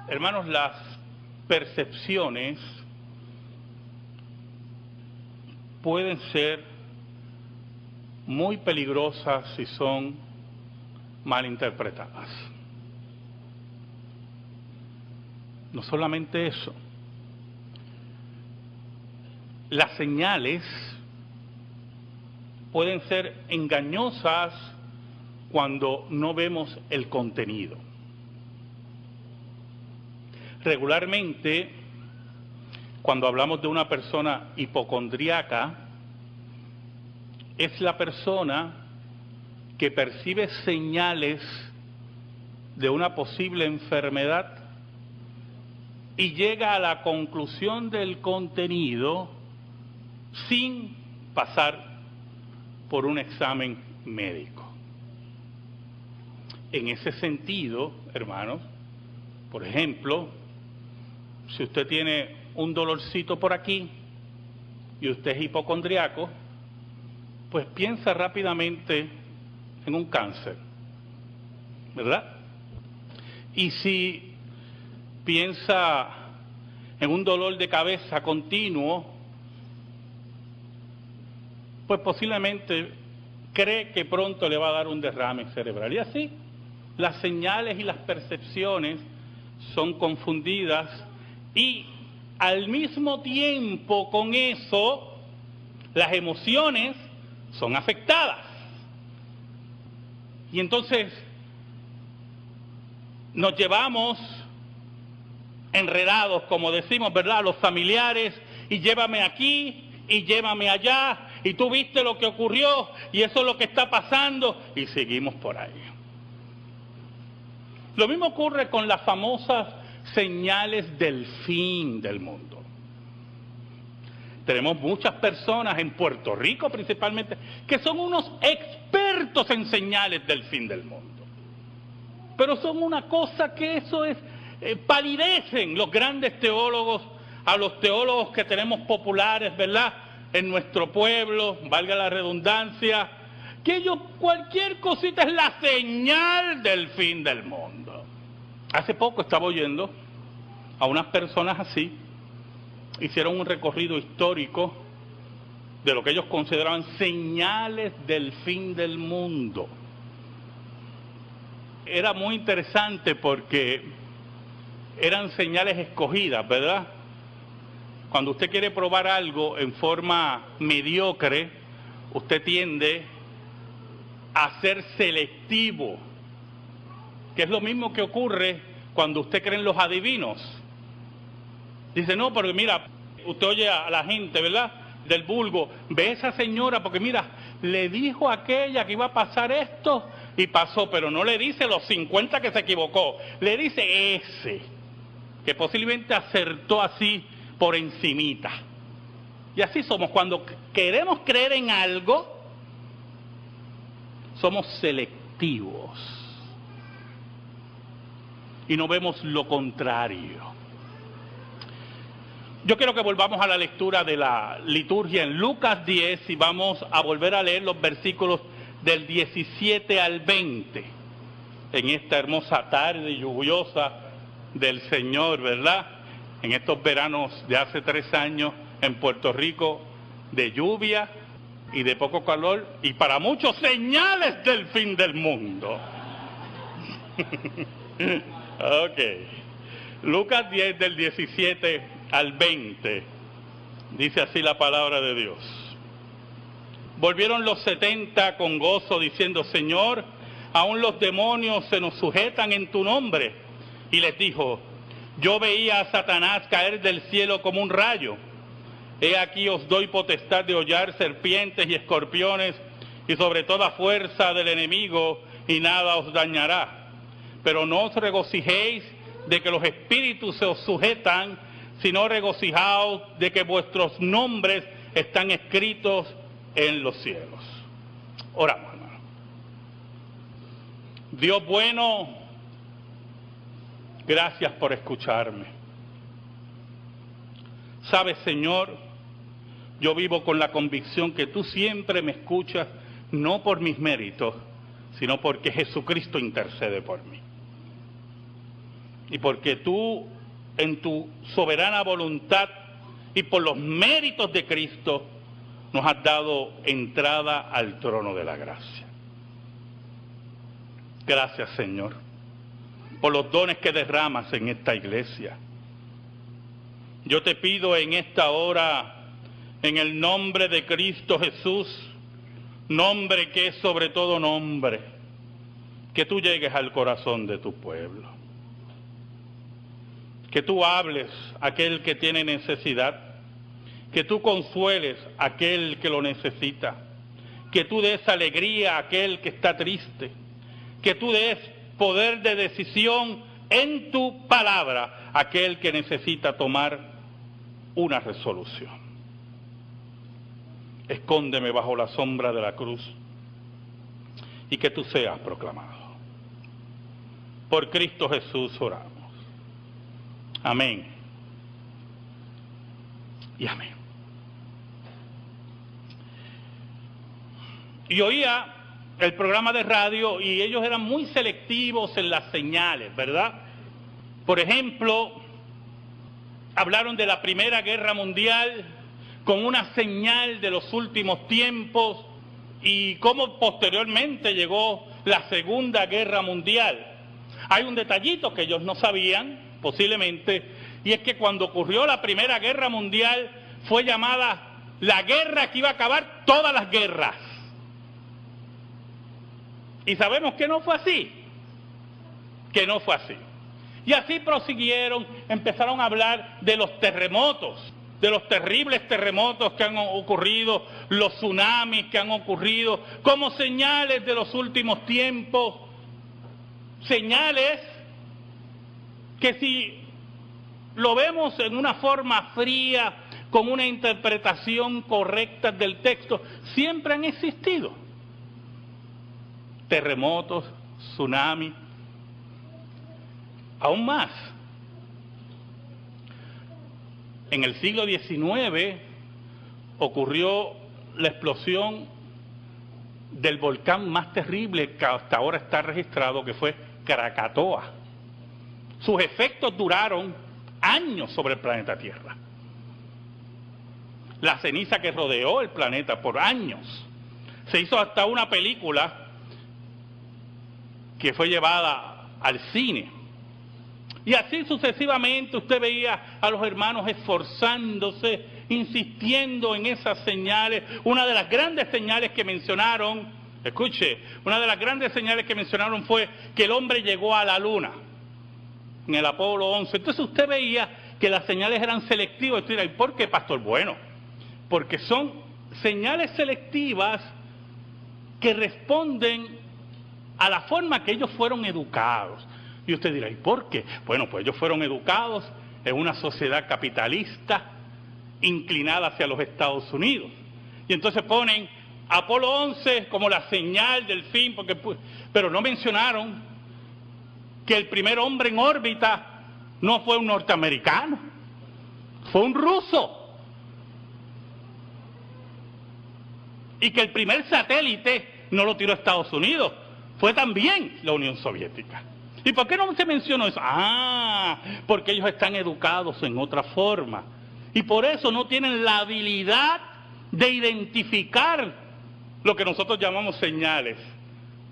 Hermanos, las percepciones pueden ser muy peligrosas si son mal interpretadas. No solamente eso, las señales pueden ser engañosas cuando no vemos el contenido. Regularmente, cuando hablamos de una persona hipocondríaca, es la persona que percibe señales de una posible enfermedad y llega a la conclusión del contenido sin pasar por un examen médico. En ese sentido, hermanos, por ejemplo, si usted tiene un dolorcito por aquí y usted es hipocondriaco, pues piensa rápidamente en un cáncer, ¿verdad? Y si piensa en un dolor de cabeza continuo, pues posiblemente cree que pronto le va a dar un derrame cerebral. Y así, las señales y las percepciones son confundidas y al mismo tiempo con eso, las emociones son afectadas. Y entonces nos llevamos enredados, como decimos, ¿verdad?, los familiares, y llévame aquí y llévame allá, y tú viste lo que ocurrió y eso es lo que está pasando, y seguimos por ahí. Lo mismo ocurre con las famosas señales del fin del mundo. Tenemos muchas personas en Puerto Rico principalmente que son unos expertos en señales del fin del mundo. Pero son una cosa que eso es, palidecen los grandes teólogos a los teólogos que tenemos populares, ¿verdad?, en nuestro pueblo, valga la redundancia, que ellos, cualquier cosita es la señal del fin del mundo. Hace poco estaba oyendo a unas personas así, hicieron un recorrido histórico de lo que ellos consideraban señales del fin del mundo. Era muy interesante porque eran señales escogidas, ¿verdad? Cuando usted quiere probar algo en forma mediocre, usted tiende a ser selectivo, que es lo mismo que ocurre cuando usted cree en los adivinos. Dice, no, porque mira, usted oye a la gente, ¿verdad?, del vulgo, ve esa señora porque mira, le dijo a aquella que iba a pasar esto y pasó, pero no le dice los 50 que se equivocó, le dice ese, que posiblemente acertó así por encimita. Y así somos, cuando queremos creer en algo, somos selectivos y no vemos lo contrario. Yo quiero que volvamos a la lectura de la liturgia en Lucas 10 y vamos a volver a leer los versículos del 17 al 20 en esta hermosa tarde lluviosa del Señor, ¿verdad?, en estos veranos de hace 3 años en Puerto Rico, de lluvia y de poco calor, y para muchos señales del fin del mundo. Ok. Lucas 10 del 17 al 20, dice así la palabra de Dios. Volvieron los 70 con gozo diciendo, Señor, aún los demonios se nos sujetan en tu nombre. Y les dijo, yo veía a Satanás caer del cielo como un rayo. He aquí os doy potestad de hollar serpientes y escorpiones y sobre toda fuerza del enemigo, y nada os dañará. Pero no os regocijéis de que los espíritus se os sujetan, sino regocijaos de que vuestros nombres están escritos en los cielos. Oramos, hermano. Dios bueno, gracias por escucharme. Sabes, Señor, yo vivo con la convicción que tú siempre me escuchas, no por mis méritos, sino porque Jesucristo intercede por mí. y porque tú, en tu soberana voluntad y por los méritos de Cristo, nos has dado entrada al trono de la gracia. Gracias, Señor, por los dones que derramas en esta iglesia. Yo te pido en esta hora, en el nombre de Cristo Jesús, nombre que es sobre todo nombre, que tú llegues al corazón de tu pueblo. Que tú hables a aquel que tiene necesidad, que tú consueles a aquel que lo necesita, que tú des alegría a aquel que está triste, que tú des poder de decisión en tu palabra a aquel que necesita tomar una resolución. Escóndeme bajo la sombra de la cruz y que tú seas proclamado. Por Cristo Jesús oramos. Amén. Y amén. Y oía el programa de radio y ellos eran muy selectivos en las señales, ¿verdad? Por ejemplo, hablaron de la Primera Guerra Mundial con una señal de los últimos tiempos y cómo posteriormente llegó la Segunda Guerra Mundial. Hay un detallito que ellos no sabían, posiblemente, y es que cuando ocurrió la Primera Guerra Mundial fue llamada la guerra que iba a acabar todas las guerras. Y sabemos que no fue así, que no fue así. Y así prosiguieron, empezaron a hablar de los terremotos, de los terribles terremotos que han ocurrido, los tsunamis que han ocurrido, como señales de los últimos tiempos, señales que si lo vemos en una forma fría, con una interpretación correcta del texto, siempre han existido. Terremotos, tsunamis, aún más. En el siglo XIX ocurrió la explosión del volcán más terrible que hasta ahora está registrado, que fue Krakatoa. Sus efectos duraron años sobre el planeta Tierra. La ceniza que rodeó el planeta por años. Se hizo hasta una película que fue llevada al cine. Y así sucesivamente usted veía a los hermanos esforzándose, insistiendo en esas señales. Una de las grandes señales que mencionaron, escuche, una de las grandes señales que mencionaron fue que el hombre llegó a la luna en el Apolo 11. Entonces usted veía que las señales eran selectivas. Usted dirá, ¿y por qué, pastor? Bueno, porque son señales selectivas que responden a la forma que ellos fueron educados. Y usted dirá, ¿y por qué? Bueno, pues ellos fueron educados en una sociedad capitalista inclinada hacia los Estados Unidos. Y entonces ponen Apolo 11 como la señal del fin, pero no mencionaron que el primer hombre en órbita no fue un norteamericano, fue un ruso. Y que el primer satélite no lo tiró a Estados Unidos, fue también la Unión Soviética. ¿Y por qué no se mencionó eso? Porque ellos están educados en otra forma. Y por eso no tienen la habilidad de identificar lo que nosotros llamamos señales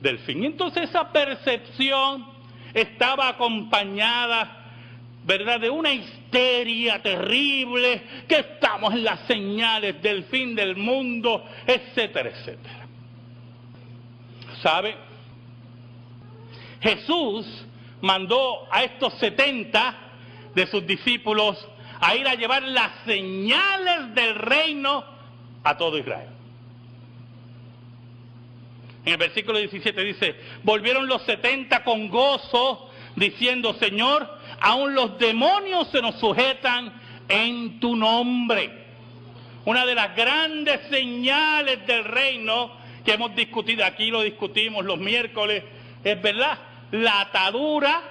del fin. Y entonces esa percepción estaba acompañada, ¿verdad?, de una histeria terrible, que estamos en las señales del fin del mundo, etcétera, etcétera. ¿Sabe? Jesús mandó a estos 70 de sus discípulos a ir a llevar las señales del reino a todo Israel. En el versículo 17 dice, volvieron los 70 con gozo, diciendo, Señor, aún los demonios se nos sujetan en tu nombre. Una de las grandes señales del reino que hemos discutido, aquí lo discutimos los miércoles, es verdad, la atadura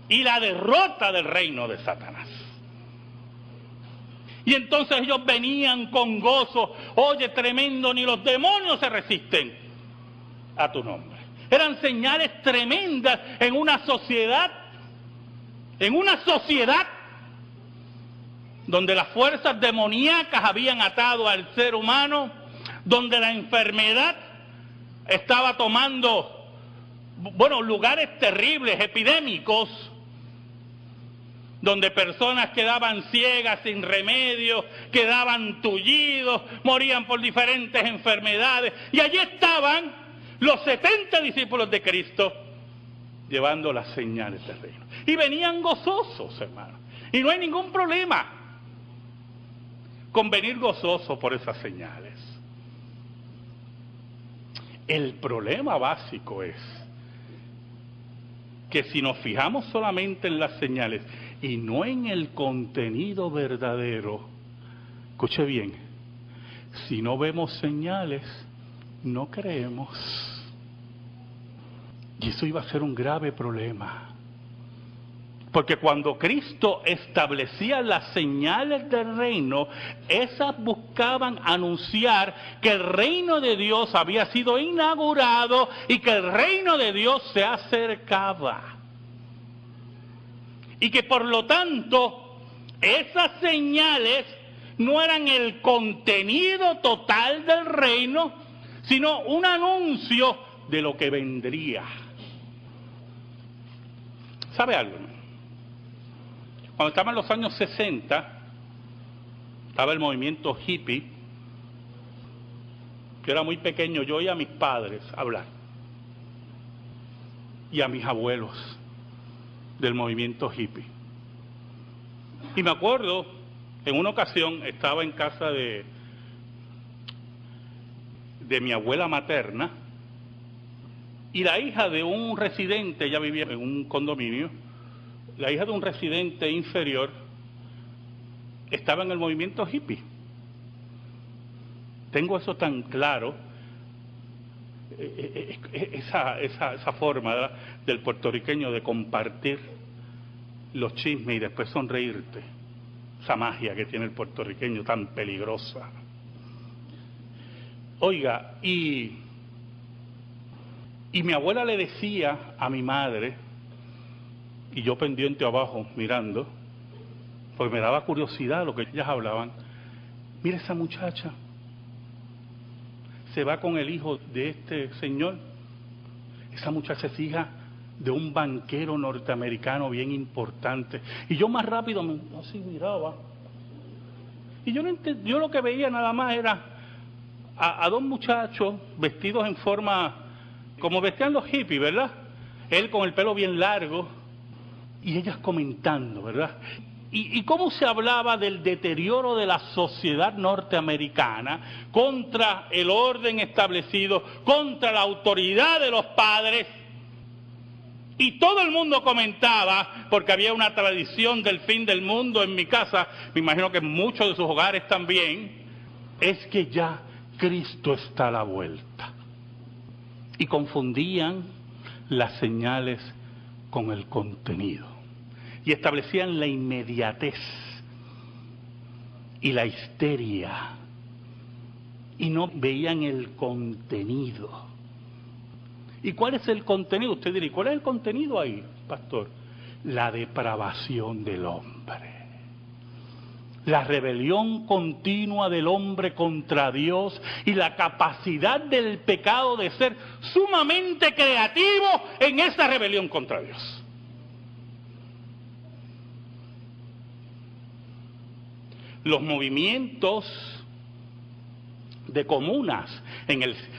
y la derrota del reino de Satanás. Y entonces ellos venían con gozo, oye, tremendo, ni los demonios se resisten a tu nombre. Eran señales tremendas en una sociedad en una sociedad donde las fuerzas demoníacas habían atado al ser humano, donde la enfermedad estaba tomando, lugares terribles, epidémicos, donde personas quedaban ciegas sin remedio, quedaban tullidos, morían por diferentes enfermedades. Y allí estaban los 70 discípulos de Cristo llevando las señales del reino. Y venían gozosos, hermanos. Y no hay ningún problema con venir gozoso por esas señales. El problema básico es que si nos fijamos solamente en las señales y no en el contenido verdadero, escuche bien, si no vemos señales, no creemos. Y eso iba a ser un grave problema. Porque cuando Cristo establecía las señales del reino, esas buscaban anunciar que el reino de Dios había sido inaugurado y que el reino de Dios se acercaba. Y que por lo tanto, esas señales no eran el contenido total del reino, sino un anuncio de lo que vendría. ¿Sabe algo? Cuando estaba en los años 60, estaba el movimiento hippie. Yo era muy pequeño, yo oía a mis padres hablar y a mis abuelos del movimiento hippie. Y me acuerdo, en una ocasión estaba en casa de mi abuela materna, y la hija de un residente, ella vivía en un condominio, la hija de un residente inferior estaba en el movimiento hippie. Tengo eso tan claro, esa forma, ¿verdad?, del puertorriqueño de compartir los chismes y después sonreírte. Esa magia que tiene el puertorriqueño tan peligrosa. Oiga, y mi abuela le decía a mi madre, y yo pendiente abajo mirando, porque me daba curiosidad lo que ellas hablaban, mira esa muchacha, se va con el hijo de este señor, esa muchacha es hija de un banquero norteamericano bien importante. Y yo más rápido así miraba, y yo lo que veía nada más era a dos muchachos vestidos en forma, como vestían los hippies, ¿verdad? Él con el pelo bien largo, y ellas comentando, ¿verdad? Y cómo se hablaba del deterioro de la sociedad norteamericana contra el orden establecido, contra la autoridad de los padres. Y todo el mundo comentaba, porque había una tradición del fin del mundo en mi casa, me imagino que en muchos de sus hogares también, es que ya Cristo está a la vuelta. Y confundían las señales con el contenido. Y establecían la inmediatez y la histeria. Y no veían el contenido. ¿Y cuál es el contenido? Usted dirá, ¿cuál es el contenido ahí, pastor? La depravación del hombre. La rebelión continua del hombre contra Dios y la capacidad del pecado de ser sumamente creativo en esa rebelión contra Dios. Los movimientos de comunas.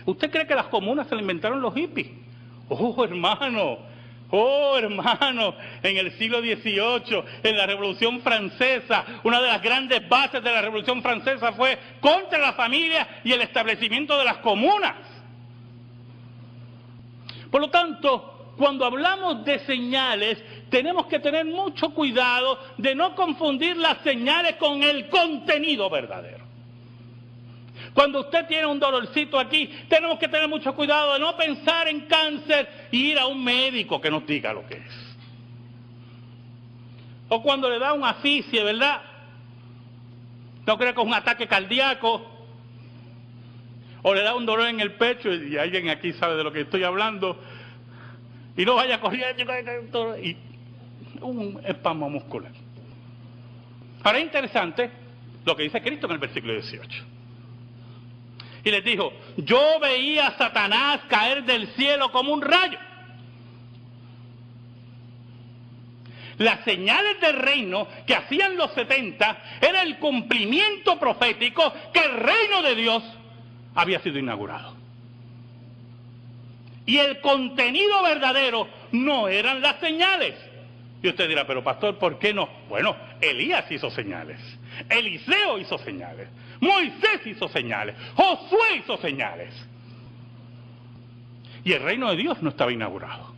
¿Usted cree que las comunas se las inventaron los hippies? Oh, hermano, en el siglo XVIII, en la Revolución Francesa, una de las grandes bases de la Revolución Francesa fue contra la familia y el establecimiento de las comunas. Por lo tanto, cuando hablamos de señales, tenemos que tener mucho cuidado de no confundir las señales con el contenido verdadero. Cuando usted tiene un dolorcito aquí, tenemos que tener mucho cuidado de no pensar en cáncer y ir a un médico que nos diga lo que es. O cuando le da un asfixia, ¿verdad? No creo que es un ataque cardíaco. O le da un dolor en el pecho, y alguien aquí sabe de lo que estoy hablando. Y no vaya corriendo. un espasmo muscular. Ahora es interesante lo que dice Cristo en el versículo 18. Y les dijo, yo veía a Satanás caer del cielo como un rayo. Las señales del reino que hacían los 70 era el cumplimiento profético que el reino de Dios había sido inaugurado. Y el contenido verdadero no eran las señales. Y usted dirá, pero pastor, ¿por qué no? Bueno, Elías hizo señales, Eliseo hizo señales, Moisés hizo señales, Josué hizo señales. Y el reino de Dios no estaba inaugurado.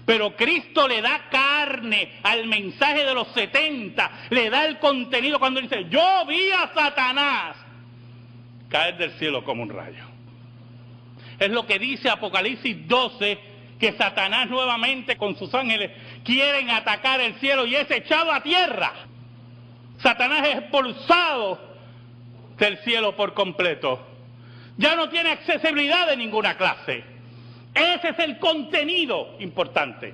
Pero Cristo le da carne al mensaje de los 70, le da el contenido cuando dice, yo vi a Satanás caer del cielo como un rayo. Es lo que dice Apocalipsis 12, que Satanás nuevamente con sus ángeles quieren atacar el cielo y es echado a tierra. Satanás es expulsado del cielo por completo. Ya no tiene accesibilidad de ninguna clase. Ese es el contenido importante.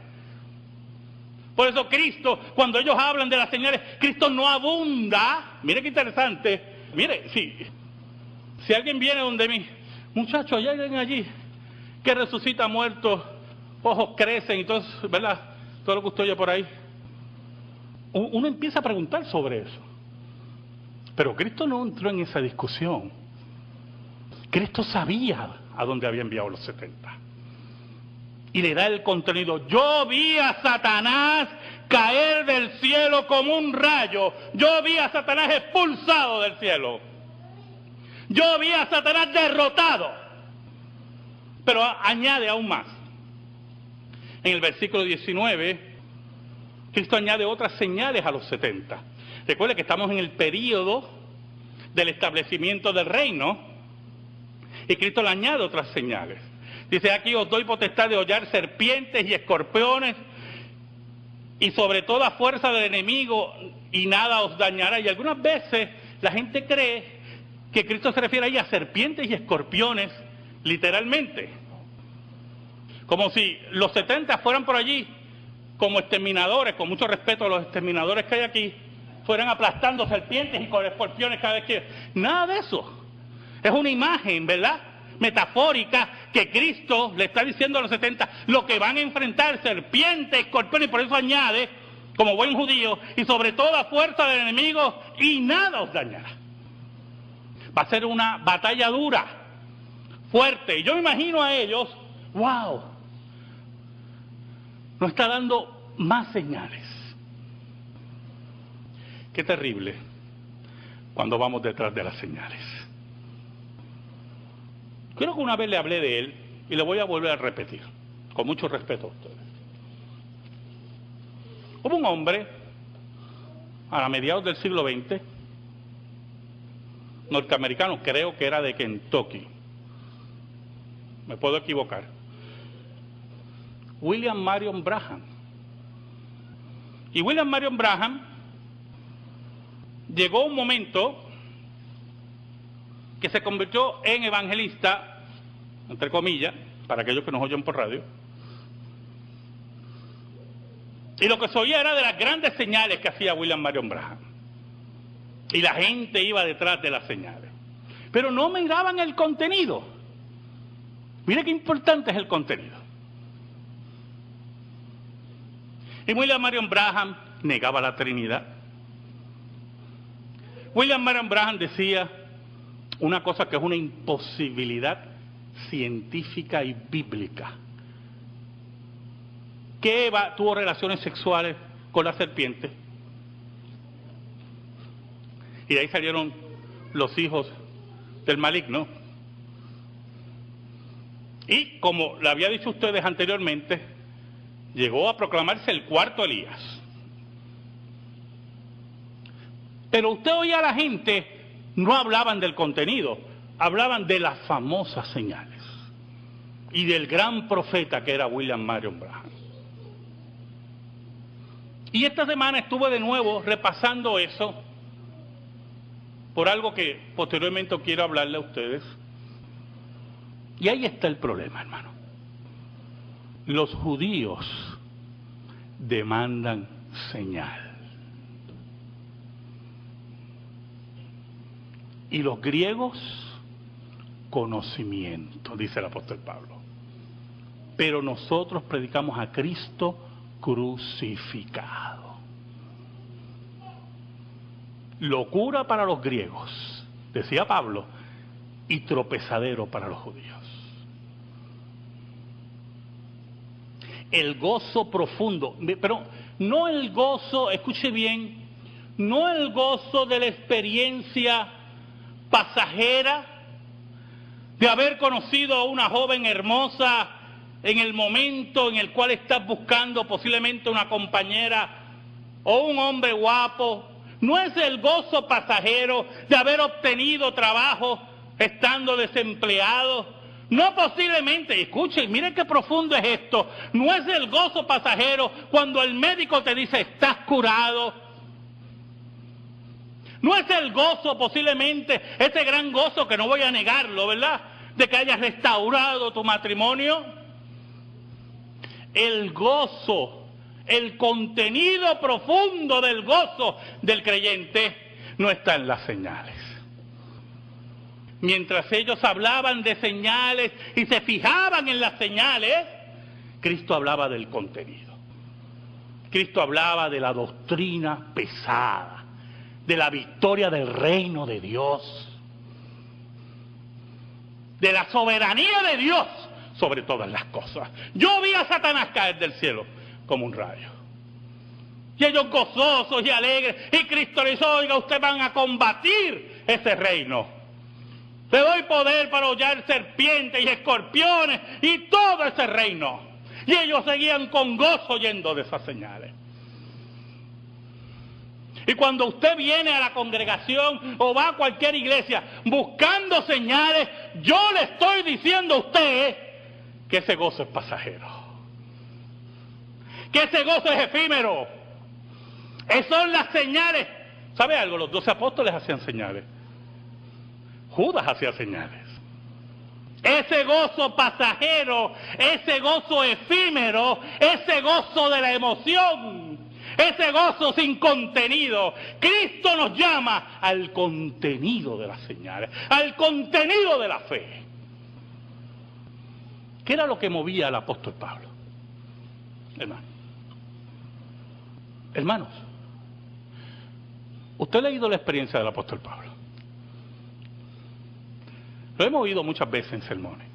Por eso Cristo, cuando ellos hablan de las señales, Cristo no abunda. Mire qué interesante. Mire, si alguien viene donde mí, muchachos, hay alguien allí que resucita muertos, ojos crecen y todo, ¿verdad? Todo lo que usted oye por ahí. Uno empieza a preguntar sobre eso. Pero Cristo no entró en esa discusión. Cristo sabía a dónde había enviado los 70. Y le da el contenido. Yo vi a Satanás caer del cielo como un rayo. Yo vi a Satanás expulsado del cielo. Yo vi a Satanás derrotado. Pero añade aún más. En el versículo 19, Cristo añade otras señales a los 70. Recuerde que estamos en el período del establecimiento del reino. Y Cristo le añade otras señales. Dice, aquí os doy potestad de hollar serpientes y escorpiones y sobre toda fuerza del enemigo y nada os dañará. Y algunas veces la gente cree que Cristo se refiere ahí a serpientes y escorpiones, literalmente. Como si los 70 fueran por allí como exterminadores, con mucho respeto a los exterminadores que hay aquí, fueran aplastando serpientes y escorpiones cada vez que... Nada de eso. Es una imagen, ¿verdad?, metafórica, que Cristo le está diciendo a los 70 lo que van a enfrentar, serpientes, escorpiones, y por eso añade, como buen judío, y sobre toda fuerza del enemigo, y nada os dañará. Va a ser una batalla dura, fuerte, y yo me imagino a ellos, wow, nos está dando más señales. Qué terrible cuando vamos detrás de las señales. Creo que una vez le hablé de él y le voy a volver a repetir, con mucho respeto a ustedes. Hubo un hombre, a mediados del siglo XX, norteamericano, creo que era de Kentucky, me puedo equivocar, William Marion Branham. Y William Marion Branham llegó un momento que se convirtió en evangelista, entre comillas, para aquellos que nos oyen por radio. Y lo que se oía era de las grandes señales que hacía William Marion Branham. Y la gente iba detrás de las señales. Pero no miraban el contenido. Mire qué importante es el contenido. Y William Marion Branham negaba la Trinidad. William Marion Branham decía una cosa que es una imposibilidad científica y bíblica. Que Eva tuvo relaciones sexuales con la serpiente. Y de ahí salieron los hijos del maligno. Y como le había dicho a ustedes anteriormente, llegó a proclamarse el cuarto Elías. Pero usted oía a la gente, no hablaban del contenido, hablaban de las famosas señales y del gran profeta que era William Marion Branham. Y esta semana estuve de nuevo repasando eso por algo que posteriormente quiero hablarle a ustedes. Y ahí está el problema, hermano. Los judíos demandan señal. Y los griegos, conocimiento, dice el apóstol Pablo. Pero nosotros predicamos a Cristo crucificado. Locura para los griegos, decía Pablo, y tropezadero para los judíos. El gozo profundo, pero no el gozo, escuche bien, no el gozo de la experiencia pasajera de haber conocido a una joven hermosa en el momento en el cual estás buscando posiblemente una compañera o un hombre guapo. No es el gozo pasajero de haber obtenido trabajo estando desempleado. No posiblemente, escuchen, miren qué profundo es esto. No es el gozo pasajero cuando el médico te dice estás curado. No es el gozo posiblemente, ese gran gozo que no voy a negarlo, ¿verdad? De que hayas restaurado tu matrimonio. El gozo, el contenido profundo del gozo del creyente no está en las señales. Mientras ellos hablaban de señales y se fijaban en las señales, Cristo hablaba del contenido. Cristo hablaba de la doctrina pesada, de la victoria del reino de Dios, de la soberanía de Dios sobre todas las cosas. Yo vi a Satanás caer del cielo como un rayo. Y ellos gozosos y alegres. Y Cristo les dijo, oiga, ustedes van a combatir ese reino. Le doy poder para hollar serpientes y escorpiones y todo ese reino. Y ellos seguían con gozo yendo de esas señales. Y cuando usted viene a la congregación o va a cualquier iglesia buscando señales, yo le estoy diciendo a usted que ese gozo es pasajero. Que ese gozo es efímero. Esas son las señales. ¿Sabe algo? Los 12 apóstoles hacían señales. Judas hacía señales. Ese gozo pasajero, ese gozo efímero, ese gozo de la emoción, ese gozo sin contenido. Cristo nos llama al contenido de las señales, al contenido de la fe. ¿Qué era lo que movía al apóstol Pablo? Hermanos, usted ha leído la experiencia del apóstol Pablo. Lo hemos oído muchas veces en sermones.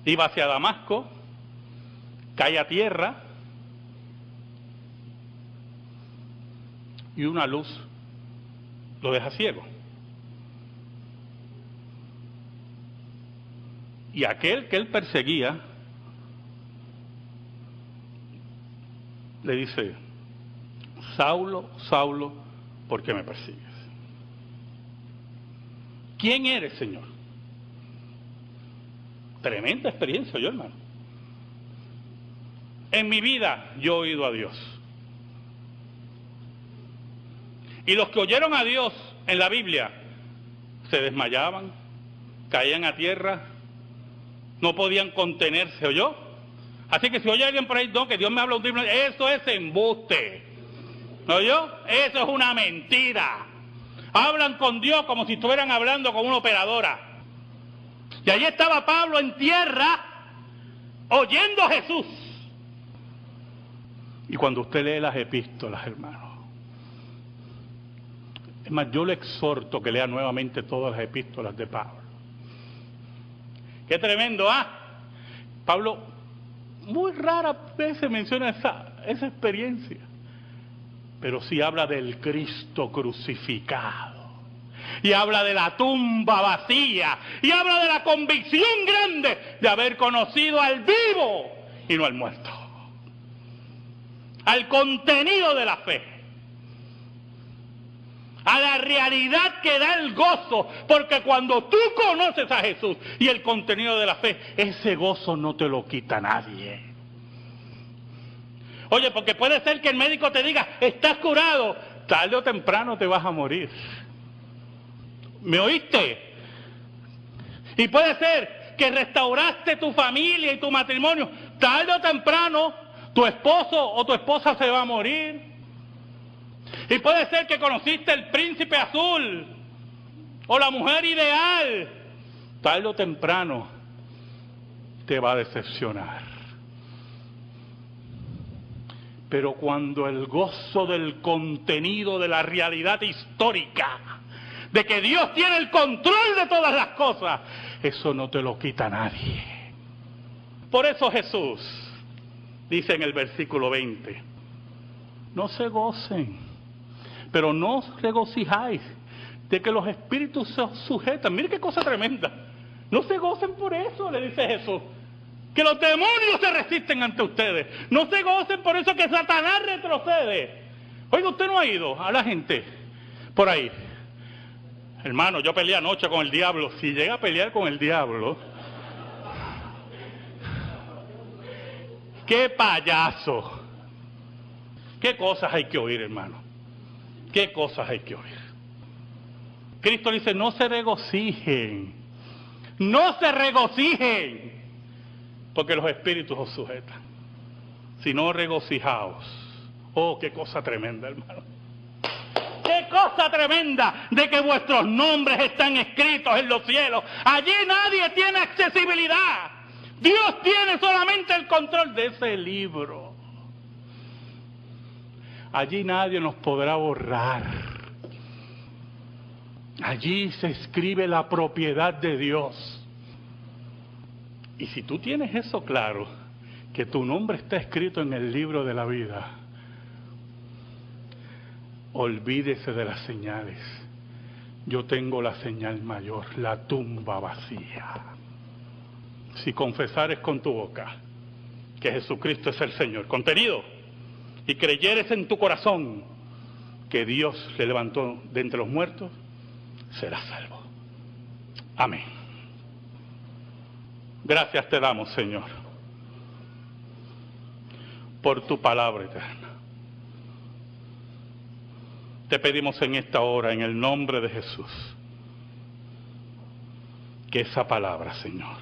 Iba hacia Damasco, cae a tierra y una luz lo deja ciego. Y aquel que él perseguía le dice, Saulo, Saulo, ¿por qué me persigues? ¿Quién eres, Señor? Tremenda experiencia, yo, hermano. En mi vida yo he oído a Dios. Y los que oyeron a Dios en la Biblia se desmayaban, caían a tierra, no podían contenerse, ¿oyó? Así que si oye alguien por ahí, no, que Dios me habla un libro, eso es embuste. ¿Oyó? Eso es una mentira. Hablan con Dios como si estuvieran hablando con una operadora. Y allí estaba Pablo en tierra, oyendo a Jesús. Y cuando usted lee las epístolas, hermano, es más, yo le exhorto que lea nuevamente todas las epístolas de Pablo. Qué tremendo, ¿ah? Pablo, muy raras veces menciona esa experiencia, pero sí habla del Cristo crucificado. Y habla de la tumba vacía. Y habla de la convicción grande de haber conocido al vivo y no al muerto. Al contenido de la fe. A la realidad que da el gozo. Porque cuando tú conoces a Jesús y el contenido de la fe, ese gozo no te lo quita nadie. Oye, porque puede ser que el médico te diga, estás curado, tarde o temprano te vas a morir. ¿Me oíste? Y puede ser que restauraste tu familia y tu matrimonio, tarde o temprano tu esposo o tu esposa se va a morir. Y puede ser que conociste el príncipe azul o la mujer ideal. Tarde o temprano te va a decepcionar. Pero cuando el gozo del contenido de la realidad histórica, de que Dios tiene el control de todas las cosas, eso no te lo quita nadie. Por eso Jesús dice en el versículo 20, no se gocen, pero no os regocijáis de que los espíritus se os sujetan. Mire qué cosa tremenda. No se gocen por eso, le dice Jesús. Que los demonios se resisten ante ustedes. No se gocen por eso que Satanás retrocede. Oiga, usted no ha ido a la gente por ahí. Hermano, yo peleé anoche con el diablo. Si llega a pelear con el diablo, ¡qué payaso! ¿Qué cosas hay que oír, hermano? ¿Qué cosas hay que oír? Cristo dice, no se regocijen. No se regocijen, porque los espíritus os sujetan. Sino regocijaos. Oh, qué cosa tremenda, hermano. ¡Qué cosa tremenda! De que vuestros nombres están escritos en los cielos. Allí nadie tiene accesibilidad. Dios tiene solamente el control de ese libro. Allí nadie nos podrá borrar. Allí se escribe la propiedad de Dios. Y si tú tienes eso claro, que tu nombre está escrito en el libro de la vida, olvídese de las señales. Yo tengo la señal mayor, la tumba vacía. Si confesares con tu boca que Jesucristo es el Señor, contenido, y creyeres en tu corazón que Dios le levantó de entre los muertos, serás salvo. Amén. Gracias te damos, Señor, por tu palabra eterna. Te pedimos en esta hora, en el nombre de Jesús, que esa palabra, Señor,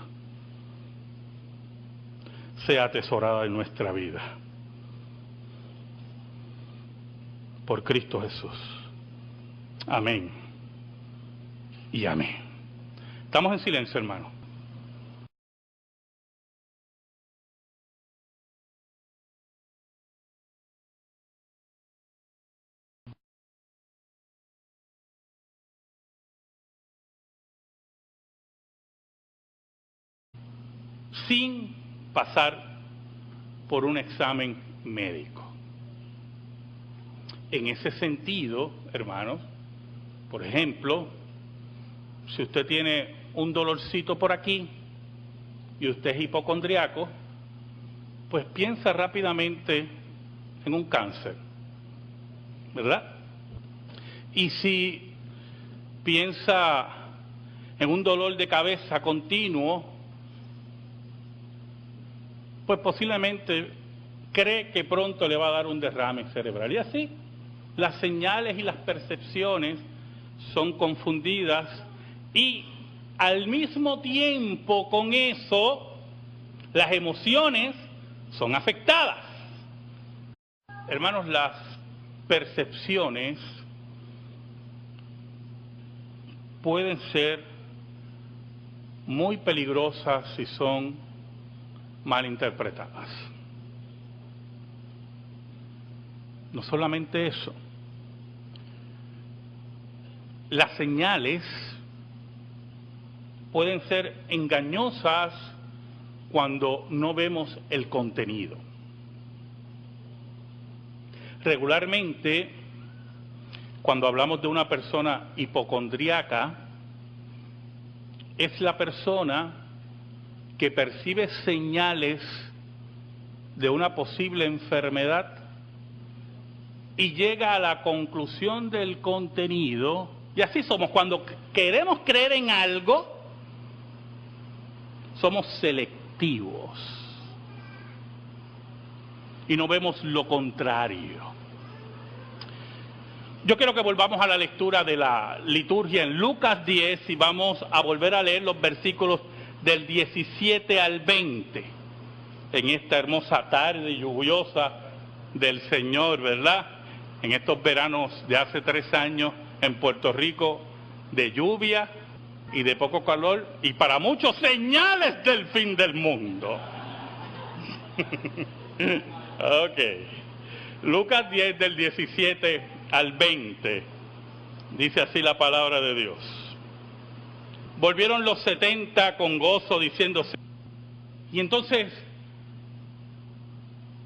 sea atesorada en nuestra vida. Por Cristo Jesús. Amén. Y amén. Estamos en silencio, hermano. Sin pasar por un examen médico. En ese sentido, hermanos, por ejemplo, si usted tiene un dolorcito por aquí y usted es hipocondriaco, pues piensa rápidamente en un cáncer, ¿verdad? Y si piensa en un dolor de cabeza continuo, pues posiblemente cree que pronto le va a dar un derrame cerebral. Y así, las señales y las percepciones son confundidas y al mismo tiempo con eso, las emociones son afectadas. Hermanos, las percepciones pueden ser muy peligrosas si son mal interpretadas. No solamente eso, las señales pueden ser engañosas cuando no vemos el contenido. Regularmente, cuando hablamos de una persona hipocondríaca, es la persona que percibe señales de una posible enfermedad y llega a la conclusión del contenido. Y así somos, cuando queremos creer en algo, somos selectivos y no vemos lo contrario. Yo quiero que volvamos a la lectura de la liturgia en Lucas 10 y vamos a volver a leer los versículos del 17 al 20. en esta hermosa tarde lluviosa del Señor, ¿verdad? En estos veranos de hace 3 años en Puerto Rico, de lluvia y de poco calor, y para muchos señales del fin del mundo. Ok. Lucas 10 del 17 al 20, dice así la palabra de Dios. Volvieron los 70 con gozo diciéndose, y entonces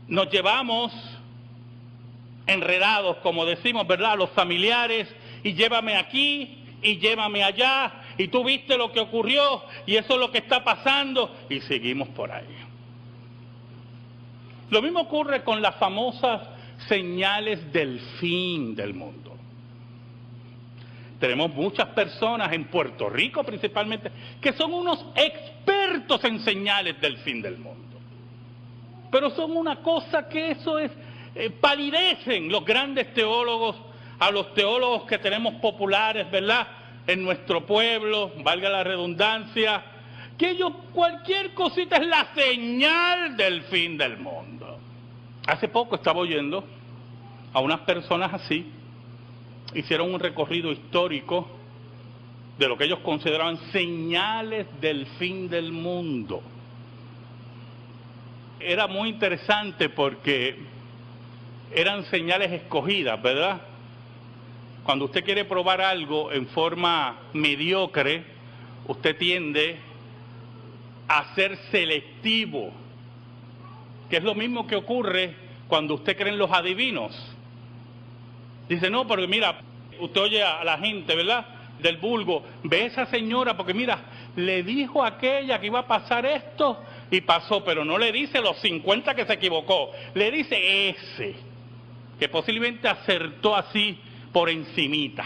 nos llevamos enredados, como decimos, ¿verdad?, los familiares, y llévame aquí, y llévame allá, y tú viste lo que ocurrió, y eso es lo que está pasando, y seguimos por ahí. Lo mismo ocurre con las famosas señales del fin del mundo. Tenemos muchas personas en Puerto Rico principalmente que son unos expertos en señales del fin del mundo. Pero son una cosa que eso es, palidecen los grandes teólogos a los teólogos que tenemos populares, ¿verdad?, en nuestro pueblo, valga la redundancia, que ellos, cualquier cosita es la señal del fin del mundo. Hace poco estaba oyendo a unas personas así, hicieron un recorrido histórico de lo que ellos consideraban señales del fin del mundo. Era muy interesante porque eran señales escogidas, ¿verdad? Cuando usted quiere probar algo en forma mediocre, usted tiende a ser selectivo, que es lo mismo que ocurre cuando usted cree en los adivinos. Dice, no, porque mira, usted oye a la gente, ¿verdad?, del vulgo, ve esa señora porque mira, le dijo a aquella que iba a pasar esto y pasó, pero no le dice los 50 que se equivocó, le dice ese, que posiblemente acertó así por encimita.